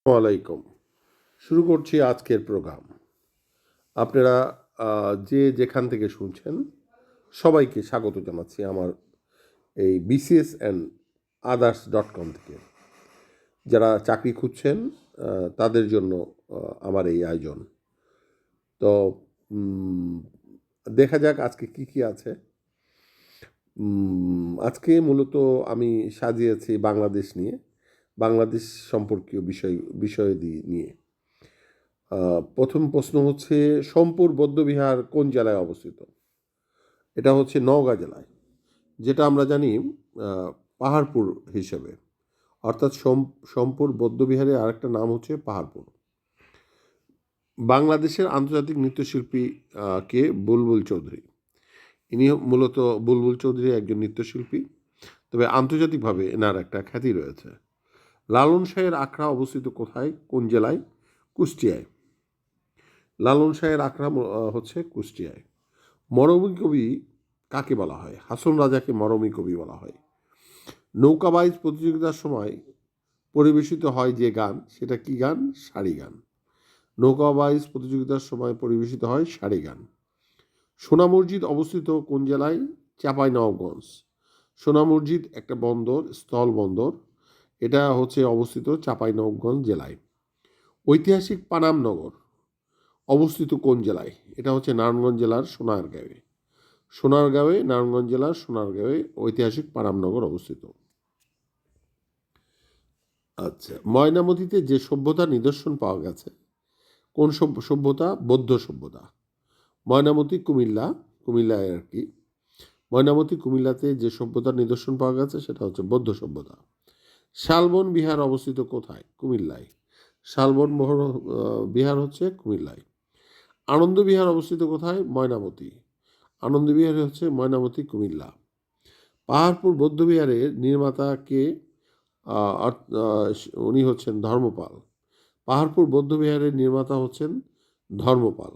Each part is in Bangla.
ওয়ালাইকুম। শুরু করছি আজকের প্রোগ্রাম। আপনারা যে যেখান থেকে শুনছেন সবাইকে স্বাগত জানাচ্ছি আমার এই BCS and others dot com থেকে। যারা চাকরি খুঁজছেন তাদের জন্য আমার এই আয়োজন। তো উম, দেখা যাক আজকে কি কি আছে। আজকে মূলত আমি সাজিয়েছি বাংলাদেশ নিয়ে, বাংলাদেশ সম্পর্কীয় বিষয় নিয়ে। প্রথম প্রশ্ন হচ্ছে, সোমপুর বৌদ্ধবিহার কোন জেলায় অবস্থিত? এটা হচ্ছে নওগাঁ জেলায়, যেটা আমরা জানি পাহাড়পুর হিসেবে। অর্থাৎ সোমপুর বৌদ্ধবিহারের আরেকটা নাম হচ্ছে পাহাড়পুর। বাংলাদেশের আন্তর্জাতিক নৃত্যশিল্পী কে? বুলবুল চৌধুরী। ইনি মূলত বুলবুল চৌধুরী একজন নৃত্যশিল্পী, তবে আন্তর্জাতিকভাবে এনার একটা খ্যাতি রয়েছে। লালন শাহের আখড়া অবস্থিত কোথায়, কোন জেলায়? কুষ্টিয়ায়। লালন শাহের আখড়া হচ্ছে কুষ্টিয়ায়। মরমী কবি কাকে বলা হয়? হাসন রাজাকে মরমী কবি বলা হয়। নৌকাবাইজ প্রতিযোগিতার সময় পরিবেশিত হয় যে গান, সেটা কি গান? সারি গান। নৌকাবাইজ প্রতিযোগিতার সময় পরিবেশিত হয় সারি গান। সোনা মসজিদ অবস্থিত কোন জেলায়? চাঁপাইনবাবগঞ্জ। সোনা মসজিদ একটা বন্দর, স্থল বন্দর। এটা হচ্ছে অবস্থিত চাঁপাইনবাবগঞ্জ জেলায়। ঐতিহাসিক পানাম নগর অবস্থিত কোন জেলায়? এটা হচ্ছে নারায়ণগঞ্জ জেলার সোনারগাঁয়ে। নারায়ণগঞ্জ জেলার সোনারগাঁয়ে ঐতিহাসিক পানামনগর অবস্থিত। আচ্ছা, ময়নামতিতে যে সভ্যতার নিদর্শন পাওয়া গেছে, কোন সভ্যতা? বৌদ্ধ সভ্যতা। ময়নামতি কুমিল্লায় আর কি। ময়নামতি কুমিল্লাতে যে সভ্যতার নিদর্শন পাওয়া গেছে সেটা হচ্ছে বৌদ্ধ সভ্যতা। শালবন বিহার অবস্থিত কোথায়? কুমিল্লায়। শালবন বিহার হচ্ছে কুমিল্লায়। আনন্দ বিহার অবস্থিত কোথায়? ময়নামতি। আনন্দ বিহার হচ্ছে ময়নামতি, কুমিল্লা। পাহাড়পুর বৌদ্ধবিহারের নির্মাতা কে? উনি হচ্ছেন ধর্মপাল। পাহাড়পুর বৌদ্ধবিহারের নির্মাতা হচ্ছেন ধর্মপাল।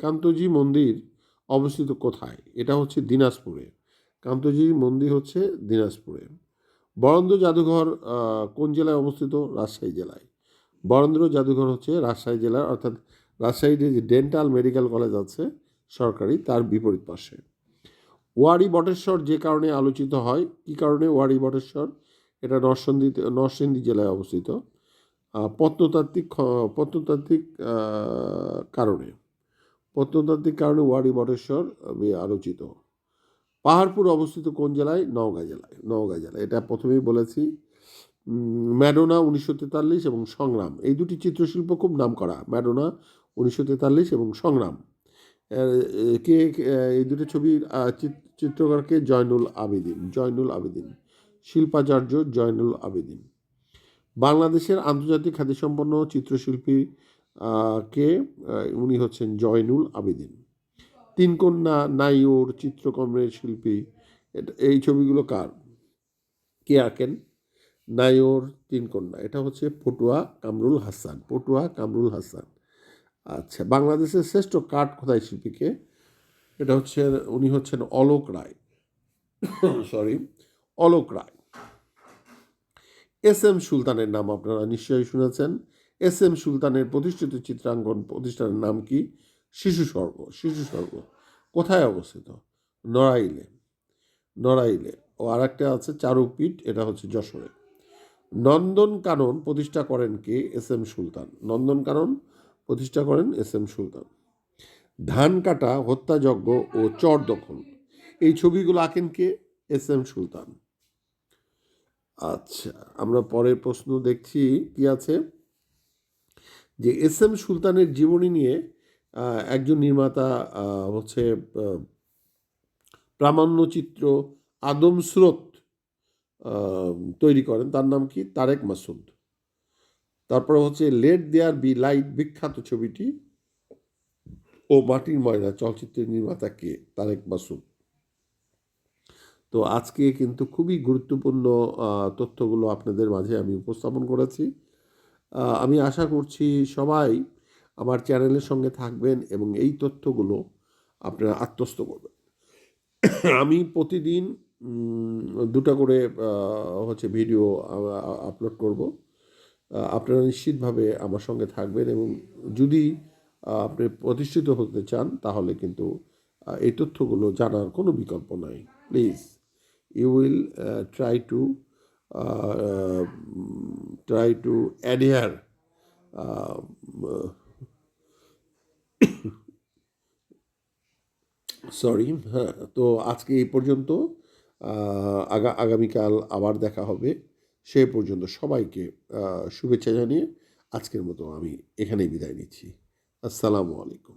কান্তজি মন্দির অবস্থিত কোথায়? এটা হচ্ছে দিনাজপুরে। কান্তজি মন্দির হচ্ছে দিনাজপুরে। বরেন্দ্র জাদুঘর কোন জেলায় অবস্থিত? রাজশাহী জেলায়। বরেন্দ্র জাদুঘর হচ্ছে রাজশাহী জেলার, অর্থাৎ রাজশাহীতে যে ডেন্টাল মেডিকেল কলেজ আছে সরকারি, তার বিপরীত পাশে। ওয়ারী বটেশ্বর যে কারণে আলোচিত হয়, কি কারণে ওয়ারী বটেশ্বর? এটা নরসিংদী জেলায় অবস্থিত। প্রত্নতাত্ত্বিক কারণে ওয়ারী বটেশ্বর আলোচিত। পাহাড়পুর অবস্থিত কোন জেলায়? নওগাঁ জেলায়। এটা প্রথমেই বলেছি। ম্যাডোনা 1943 এবং সংগ্রাম, এই দুটি চিত্রশিল্প খুব নাম করা। ম্যাডোনা 1943 এবং সংগ্রাম। কে এই দুটো ছবির চিত্রকারকে? জয়নুল আবেদিন। শিল্পাচার্য জয়নুল আবেদিন। বাংলাদেশের আন্তর্জাতিক খ্যাতিসম্পন্ন চিত্রশিল্পী কে? উনি হচ্ছেন জয়নুল আবেদিন। তিন কন্যা, নাইওর চিত্রকর্মের শিল্পী, এই ছবিগুলো কার? কে আঁকেন? নাইওর তিন কন্যা, এটা হচ্ছে পটুয়া কামরুল হাসান। আচ্ছা, বাংলাদেশের শ্রেষ্ঠ কাঠ খোদাই শিল্পীকে? এটা হচ্ছে, উনি হচ্ছেন অলোক রায়। অলোক রায়। এস এম সুলতানের নাম আপনারা নিশ্চয়ই শুনেছেন। এস এম সুলতানের প্রতিষ্ঠিত চিত্রাঙ্কন প্রতিষ্ঠানের নাম কি? শিশু স্বর্গ। কোথায় অবস্থিত? নড়াইলে। ও আর একটা আছে চারুপীঠ, এটা হচ্ছে যশোরে। নন্দনকানন প্রতিষ্ঠা করেন কে? এস এম সুলতান। ধান কাটা, হত্যাযজ্ঞ ও চর দখল, এই ছবিগুলো আঁকেন কে? এস এম সুলতান। আচ্ছা, আমরা পরের প্রশ্ন দেখছি কি আছে, যে এস এম সুলতানের জীবনী নিয়ে একজন নির্মাতা হচ্ছে প্রামাণ্যচিত্র আদম স্রোত তৈরি করেন, তার নাম কি? তারেক মাসুদ। তারপরে হচ্ছে লেট দেয়ার বি লাইট বিখ্যাত ছবিটি ও মাটির ময়না চলচ্চিত্রের নির্মাতা কে? তারেক মাসুদ। তো আজকে কিন্তু খুবই গুরুত্বপূর্ণ তথ্যগুলো আপনাদের মাঝে আমি উপস্থাপন করেছি। আমি আশা করছি সবাই আমার চ্যানেলের সঙ্গে থাকবেন এবং এই তথ্যগুলো আপনারা আত্মস্থ করবেন। আমি প্রতিদিন দুটা করে হচ্ছে ভিডিও আপলোড করব। আপনারা নিশ্চিতভাবে আমার সঙ্গে থাকবেন এবং যদি আপনি প্রতিষ্ঠিত হতে চান তাহলে কিন্তু এই তথ্যগুলো জানার কোনো বিকল্প নাই। Please you will try to try to adhere sorry, হ্যাঁ, তো আজকে এই পর্যন্ত। আগামীকাল আবার দেখা হবে। সে পর্যন্ত সবাইকে শুভেচ্ছা জানিয়ে আজকের মতো আমি এখানেই বিদায় নিচ্ছি। আসসালামু আলাইকুম।